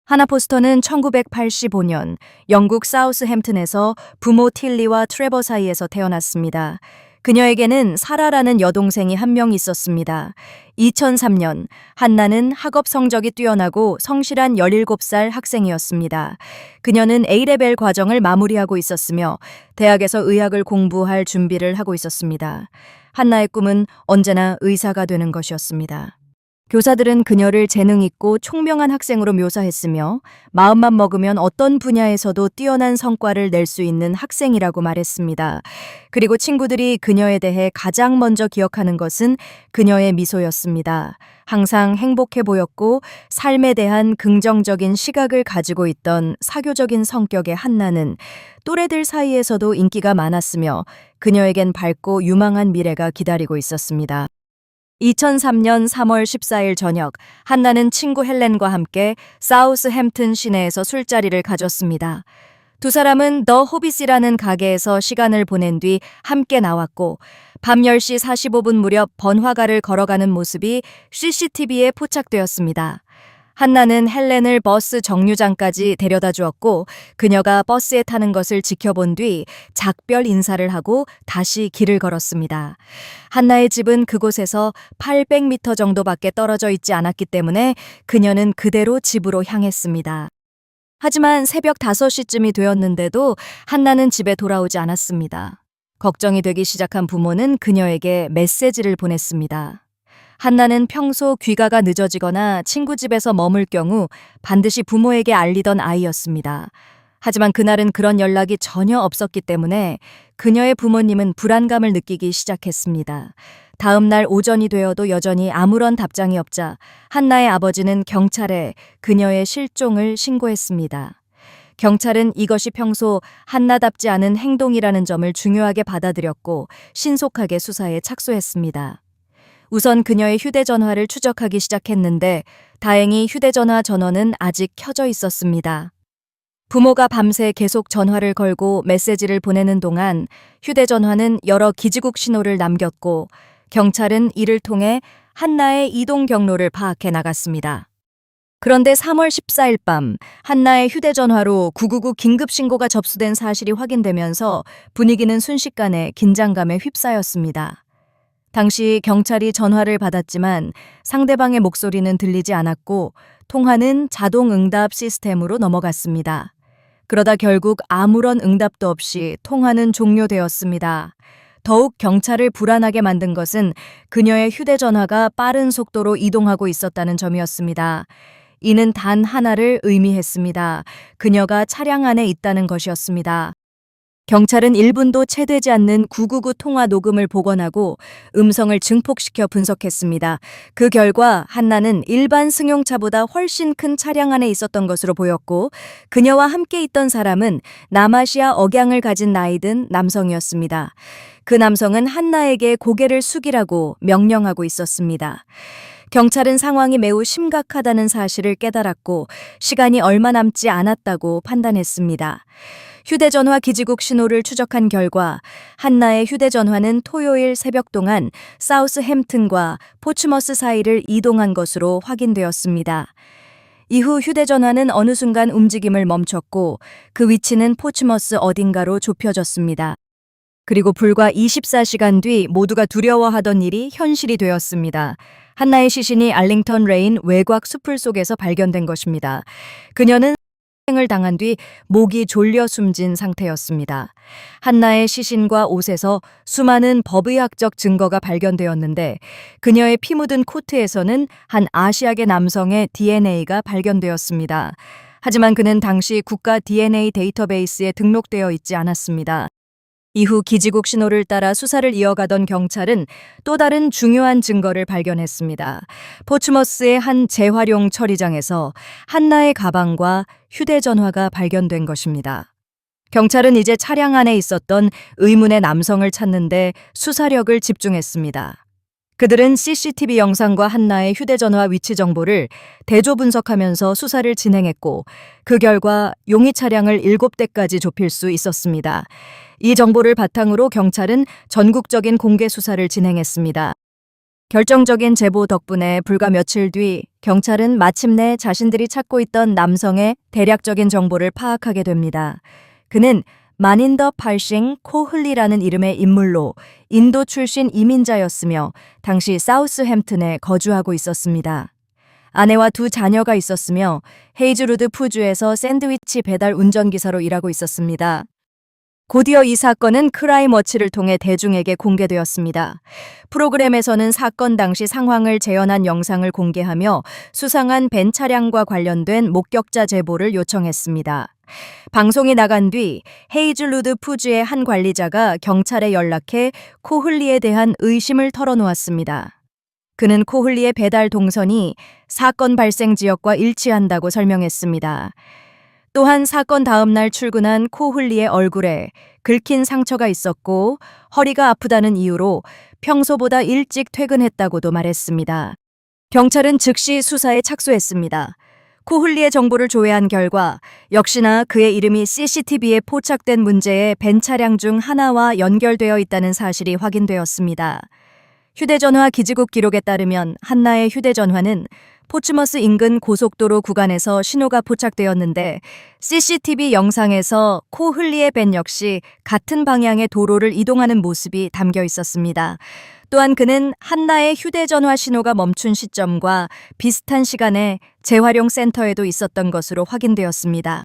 하나 포스터는 1985년 영국 사우스햄튼에서 부모 틸리와 트레버 사이에서 태어났습니다. 그녀에게는 사라라는 여동생이 한 명 있었습니다. 2003년 한나는 학업 성적이 뛰어나고 성실한 17살 학생이었습니다. 그녀는 A레벨 과정을 마무리하고 있었으며 대학에서 의학을 공부할 준비를 하고 있었습니다. 한나의 꿈은 언제나 의사가 되는 것이었습니다. 교사들은 그녀를 재능 있고 총명한 학생으로 묘사했으며 마음만 먹으면 어떤 분야에서도 뛰어난 성과를 낼 수 있는 학생이라고 말했습니다. 그리고 친구들이 그녀에 대해 가장 먼저 기억하는 것은 그녀의 미소였습니다. 항상 행복해 보였고 삶에 대한 긍정적인 시각을 가지고 있던 사교적인 성격의 한나는 또래들 사이에서도 인기가 많았으며 그녀에겐 밝고 유망한 미래가 기다리고 있었습니다. 2003년 3월 14일 저녁, 한나는 친구 헬렌과 함께 사우스햄튼 시내에서 술자리를 가졌습니다. 두 사람은 더 호빗이라는 가게에서 시간을 보낸 뒤 함께 나왔고 밤 10시 45분 무렵 번화가를 걸어가는 모습이 CCTV에 포착되었습니다. 한나는 헬렌을 버스 정류장까지 데려다 주었고 그녀가 버스에 타는 것을 지켜본 뒤 작별 인사를 하고 다시 길을 걸었습니다. 한나의 집은 그곳에서 800m 정도밖에 떨어져 있지 않았기 때문에 그녀는 그대로 집으로 향했습니다. 하지만 새벽 5시쯤이 되었는데도 한나는 집에 돌아오지 않았습니다. 걱정이 되기 시작한 부모는 그녀에게 메시지를 보냈습니다. 한나는 평소 귀가가 늦어지거나 친구 집에서 머물 경우 반드시 부모에게 알리던 아이였습니다. 하지만 그날은 그런 연락이 전혀 없었기 때문에 그녀의 부모님은 불안감을 느끼기 시작했습니다. 다음 날 오전이 되어도 여전히 아무런 답장이 없자 한나의 아버지는 경찰에 그녀의 실종을 신고했습니다. 경찰은 이것이 평소 한나답지 않은 행동이라는 점을 중요하게 받아들였고 신속하게 수사에 착수했습니다. 우선 그녀의 휴대전화를 추적하기 시작했는데 다행히 휴대전화 전원은 아직 켜져 있었습니다. 부모가 밤새 계속 전화를 걸고 메시지를 보내는 동안 휴대전화는 여러 기지국 신호를 남겼고 경찰은 이를 통해 한나의 이동 경로를 파악해 나갔습니다. 그런데 3월 14일 밤 한나의 휴대전화로 999 긴급신고가 접수된 사실이 확인되면서 분위기는 순식간에 긴장감에 휩싸였습니다. 당시 경찰이 전화를 받았지만 상대방의 목소리는 들리지 않았고 통화는 자동 응답 시스템으로 넘어갔습니다. 그러다 결국 아무런 응답도 없이 통화는 종료되었습니다. 더욱 경찰을 불안하게 만든 것은 그녀의 휴대전화가 빠른 속도로 이동하고 있었다는 점이었습니다. 이는 단 하나를 의미했습니다. 그녀가 차량 안에 있다는 것이었습니다. 경찰은 1분도 채 되지 않는 999 통화 녹음을 복원하고 음성을 증폭시켜 분석했습니다. 그 결과 한나는 일반 승용차보다 훨씬 큰 차량 안에 있었던 것으로 보였고 그녀와 함께 있던 사람은 남아시아 억양을 가진 나이 든 남성이었습니다. 그 남성은 한나에게 고개를 숙이라고 명령하고 있었습니다. 경찰은 상황이 매우 심각하다는 사실을 깨달았고 시간이 얼마 남지 않았다고 판단했습니다. 휴대전화 기지국 신호를 추적한 결과 한나의 휴대전화는 토요일 새벽 동안 사우스햄튼과 포츠머스 사이를 이동한 것으로 확인되었습니다. 이후 휴대전화는 어느 순간 움직임을 멈췄고 그 위치는 포츠머스 어딘가로 좁혀졌습니다. 그리고 불과 24시간 뒤 모두가 두려워하던 일이 현실이 되었습니다. 한나의 시신이 알링턴 레인 외곽 숲을 속에서 발견된 것입니다. 그녀는 사형을 당한 뒤 목이 졸려 숨진 상태였습니다. 한나의 시신과 옷에서 수많은 법의학적 증거가 발견되었는데 그녀의 피 묻은 코트에서는 한 아시아계 남성의 DNA가 발견되었습니다. 하지만 그는 당시 국가 DNA 데이터베이스에 등록되어 있지 않았습니다. 이후 기지국 신호를 따라 수사를 이어가던 경찰은 또 다른 중요한 증거를 발견했습니다. 포츠머스의 한 재활용 처리장에서 한나의 가방과 휴대전화가 발견된 것입니다. 경찰은 이제 차량 안에 있었던 의문의 남성을 찾는데 수사력을 집중했습니다. 그들은 CCTV 영상과 한나의 휴대전화 위치 정보를 대조 분석하면서 수사를 진행했고 그 결과 용의 차량을 7대까지 좁힐 수 있었습니다. 이 정보를 바탕으로 경찰은 전국적인 공개 수사를 진행했습니다. 결정적인 제보 덕분에 불과 며칠 뒤 경찰은 마침내 자신들이 찾고 있던 남성의 대략적인 정보를 파악하게 됩니다. 그는 마닌더 팔싱 코흘리라는 이름의 인물로 인도 출신 이민자였으며 당시 사우스햄튼에 거주하고 있었습니다. 아내와 두 자녀가 있었으며 헤이즐우드 푸주에서 샌드위치 배달 운전기사로 일하고 있었습니다. 곧이어 이 사건은 크라임워치를 통해 대중에게 공개되었습니다. 프로그램에서는 사건 당시 상황을 재현한 영상을 공개하며 수상한 벤 차량과 관련된 목격자 제보를 요청했습니다. 방송이 나간 뒤 헤이즐우드 푸주의 한 관리자가 경찰에 연락해 코흘리에 대한 의심을 털어놓았습니다. 그는 코흘리의 배달 동선이 사건 발생 지역과 일치한다고 설명했습니다. 또한 사건 다음 날 출근한 코흘리의 얼굴에 긁힌 상처가 있었고 허리가 아프다는 이유로 평소보다 일찍 퇴근했다고도 말했습니다. 경찰은 즉시 수사에 착수했습니다. 코흘리의 정보를 조회한 결과 역시나 그의 이름이 CCTV에 포착된 문제의 벤 차량 중 하나와 연결되어 있다는 사실이 확인되었습니다. 휴대전화 기지국 기록에 따르면 한나의 휴대전화는 포츠머스 인근 고속도로 구간에서 신호가 포착되었는데 CCTV 영상에서 코흘리의 벤 역시 같은 방향의 도로를 이동하는 모습이 담겨 있었습니다. 또한 그는 한나의 휴대전화 신호가 멈춘 시점과 비슷한 시간에 재활용 센터에도 있었던 것으로 확인되었습니다.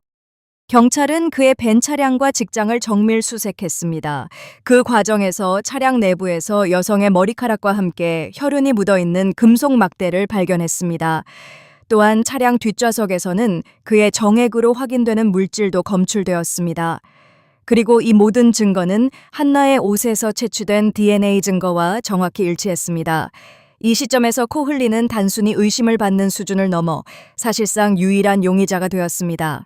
경찰은 그의 벤 차량과 직장을 정밀 수색했습니다. 그 과정에서 차량 내부에서 여성의 머리카락과 함께 혈흔이 묻어있는 금속 막대를 발견했습니다. 또한 차량 뒷좌석에서는 그의 정액으로 확인되는 물질도 검출되었습니다. 그리고 이 모든 증거는 한나의 옷에서 채취된 DNA 증거와 정확히 일치했습니다. 이 시점에서 코흘리는 단순히 의심을 받는 수준을 넘어 사실상 유일한 용의자가 되었습니다.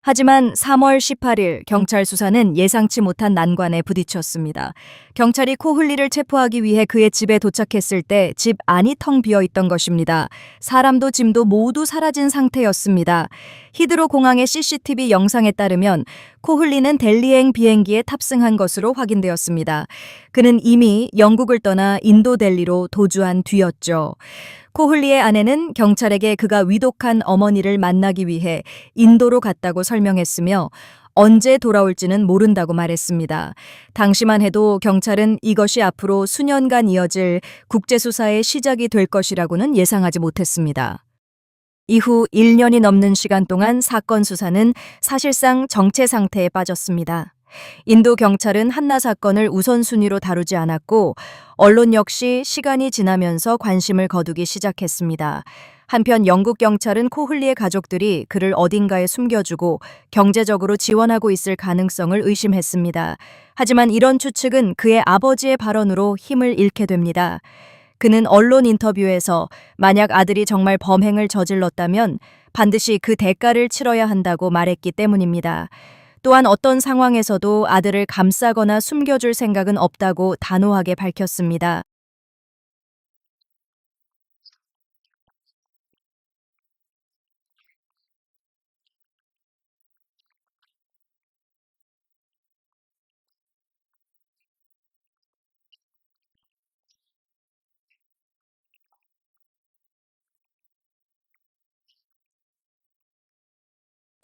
하지만 3월 18일 경찰 수사는 예상치 못한 난관에 부딪혔습니다. 경찰이 코흘리를 체포하기 위해 그의 집에 도착했을 때 집 안이 텅 비어 있던 것입니다. 사람도 짐도 모두 사라진 상태였습니다. 히드로 공항의 CCTV 영상에 따르면 코흘리는 델리행 비행기에 탑승한 것으로 확인되었습니다. 그는 이미 영국을 떠나 인도 델리로 도주한 뒤였죠. 코흘리의 아내는 경찰에게 그가 위독한 어머니를 만나기 위해 인도로 갔다고 설명했으며 언제 돌아올지는 모른다고 말했습니다. 당시만 해도 경찰은 이것이 앞으로 수년간 이어질 국제수사의 시작이 될 것이라고는 예상하지 못했습니다. 이후 1년이 넘는 시간 동안 사건 수사는 사실상 정체 상태에 빠졌습니다. 인도 경찰은 한나 사건을 우선순위로 다루지 않았고 언론 역시 시간이 지나면서 관심을 거두기 시작했습니다. 한편 영국 경찰은 코흘리의 가족들이 그를 어딘가에 숨겨주고 경제적으로 지원하고 있을 가능성을 의심했습니다. 하지만 이런 추측은 그의 아버지의 발언으로 힘을 잃게 됩니다. 그는 언론 인터뷰에서 만약 아들이 정말 범행을 저질렀다면 반드시 그 대가를 치러야 한다고 말했기 때문입니다. 또한 어떤 상황에서도 아들을 감싸거나 숨겨줄 생각은 없다고 단호하게 밝혔습니다.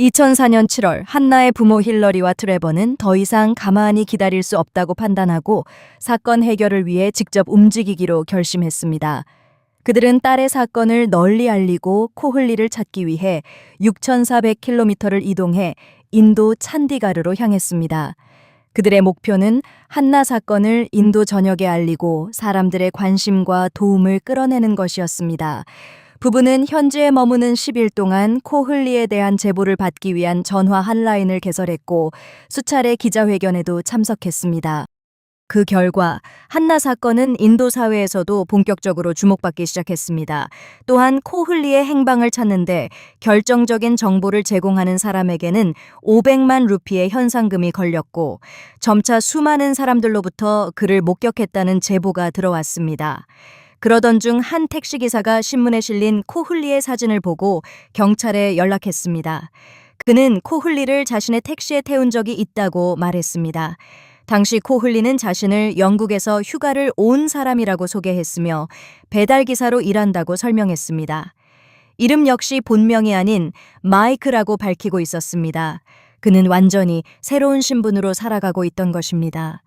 2004년 7월 한나의 부모 힐러리와 트레버는 더 이상 가만히 기다릴 수 없다고 판단하고 사건 해결을 위해 직접 움직이기로 결심했습니다. 그들은 딸의 사건을 널리 알리고 코흘리를 찾기 위해 6,400km를 이동해 인도 찬디가르로 향했습니다. 그들의 목표는 한나 사건을 인도 전역에 알리고 사람들의 관심과 도움을 끌어내는 것이었습니다. 부부는 현지에 머무는 10일 동안 코흘리에 대한 제보를 받기 위한 전화 한라인을 개설했고 수차례 기자회견에도 참석했습니다. 그 결과 한나 사건은 인도 사회에서도 본격적으로 주목받기 시작했습니다. 또한 코흘리의 행방을 찾는데 결정적인 정보를 제공하는 사람에게는 500만 루피의 현상금이 걸렸고 점차 수많은 사람들로부터 그를 목격했다는 제보가 들어왔습니다. 그러던 중 한 택시기사가 신문에 실린 코흘리의 사진을 보고 경찰에 연락했습니다. 그는 코흘리를 자신의 택시에 태운 적이 있다고 말했습니다. 당시 코흘리는 자신을 영국에서 휴가를 온 사람이라고 소개했으며 배달 기사로 일한다고 설명했습니다. 이름 역시 본명이 아닌 마이크라고 밝히고 있었습니다. 그는 완전히 새로운 신분으로 살아가고 있던 것입니다.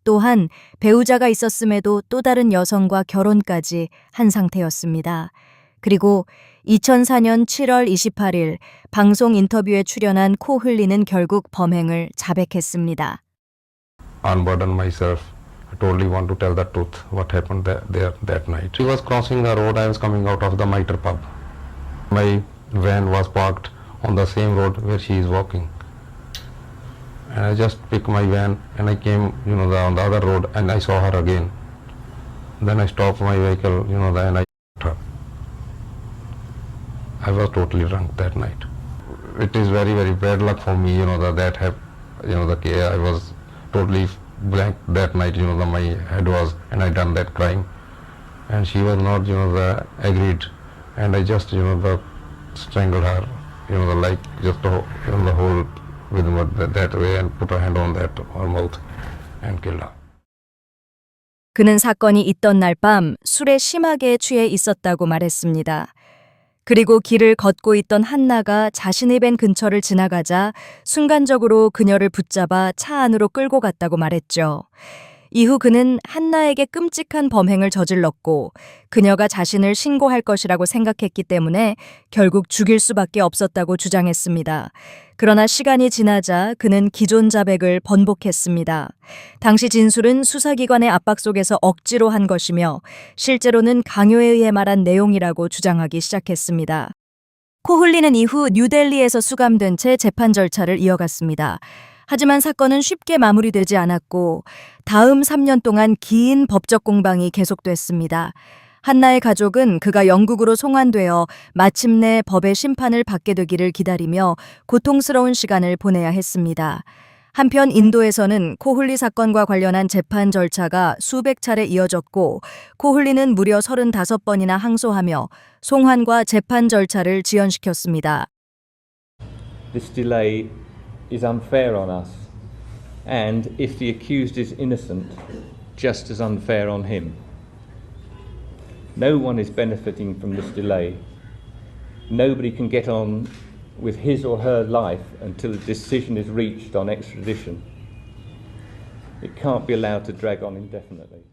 또한 배우자가 있었음에도 또 다른 여성과 결혼까지 한 상태였습니다. 그리고 2004년 7월 28일 방송 인터뷰에 출연한 코흘리는 결국 범행을 자백했습니다. Unburden myself. I totally want to tell the truth. What happened there that night? He was crossing the road. I was coming out of the Mitre pub. My van was parked on the same road where she is walking. And I just picked my van and I came, on the other road and I saw her again. Then I stopped my vehicle, and I shot her. I was totally drunk that night. It is very, very bad luck for me, I was totally blank that night, my head was, and I done that crime. And she was not, agreed. And I just, strangled her, like just, the whole, with that way and put her hand on her mouth and killed her. 그는 사건이 있던 날 밤 술에 심하게 취해 있었다고 말했습니다. 그리고 길을 걷고 있던 한나가 자신의 밴 근처를 지나가자 순간적으로 그녀를 붙잡아 차 안으로 끌고 갔다고 말했죠. 이후 그는 한나에게 끔찍한 범행을 저질렀고 그녀가 자신을 신고할 것이라고 생각했기 때문에 결국 죽일 수밖에 없었다고 주장했습니다. 그러나 시간이 지나자 그는 기존 자백을 번복했습니다. 당시 진술은 수사기관의 압박 속에서 억지로 한 것이며 실제로는 강요에 의해 말한 내용이라고 주장하기 시작했습니다. 코흘리는 이후 뉴델리에서 수감된 채 재판 절차를 이어갔습니다. 하지만 사건은 쉽게 마무리되지 않았고 다음 3년 동안 긴 법적 공방이 계속됐습니다. 한나의 가족은 그가 영국으로 송환되어 마침내 법의 심판을 받게 되기를 기다리며 고통스러운 시간을 보내야 했습니다. 한편 인도에서는 코흘리 사건과 관련한 재판 절차가 수백 차례 이어졌고 코흘리는 무려 35번이나 항소하며 송환과 재판 절차를 지연시켰습니다. This delay is unfair on us, and if the accused is innocent, just as unfair on him. No one is benefiting from this delay. Nobody can get on with his or her life until a decision is reached on extradition. It can't be allowed to drag on indefinitely.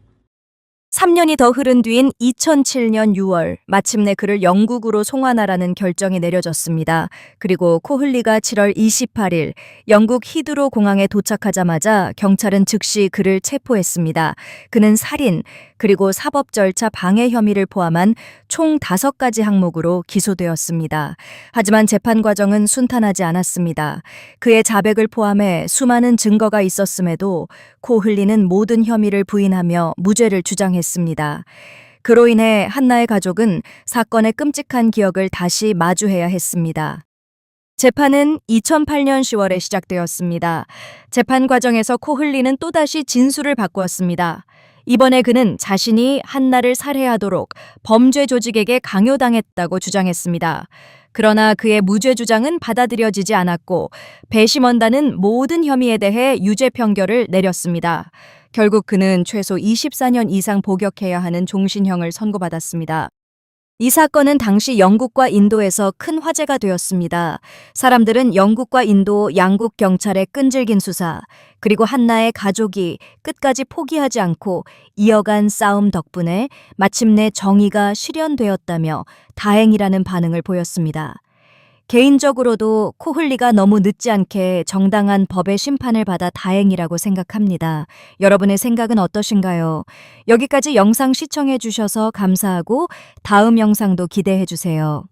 3년이 더 흐른 뒤인 2007년 6월 마침내 그를 영국으로 송환하라는 결정이 내려졌습니다. 그리고 코흘리가 7월 28일 영국 히드로 공항에 도착하자마자 경찰은 즉시 그를 체포했습니다. 그는 살인 그리고 사법 절차 방해 혐의를 포함한 총 5가지 항목으로 기소되었습니다. 하지만 재판 과정은 순탄하지 않았습니다. 그의 자백을 포함해 수많은 증거가 있었음에도 코흘리는 모든 혐의를 부인하며 무죄를 주장했습니다. 그로 인해 한나의 가족은 사건의 끔찍한 기억을 다시 마주해야 했습니다. 재판은 2008년 10월에 시작되었습니다. 재판 과정에서 코흘리는 또다시 진술을 바꾸었습니다. 이번에 그는 자신이 한나를 살해하도록 범죄 조직에게 강요당했다고 주장했습니다. 그러나 그의 무죄 주장은 받아들여지지 않았고 배심원단은 모든 혐의에 대해 유죄 판결을 내렸습니다. 결국 그는 최소 24년 이상 복역해야 하는 종신형을 선고받았습니다. 이 사건은 당시 영국과 인도에서 큰 화제가 되었습니다. 사람들은 영국과 인도 양국 경찰의 끈질긴 수사, 그리고 한나의 가족이 끝까지 포기하지 않고 이어간 싸움 덕분에 마침내 정의가 실현되었다며 다행이라는 반응을 보였습니다. 개인적으로도 코흘리가 너무 늦지 않게 정당한 법의 심판을 받아 다행이라고 생각합니다. 여러분의 생각은 어떠신가요? 여기까지 영상 시청해 주셔서 감사하고 다음 영상도 기대해 주세요.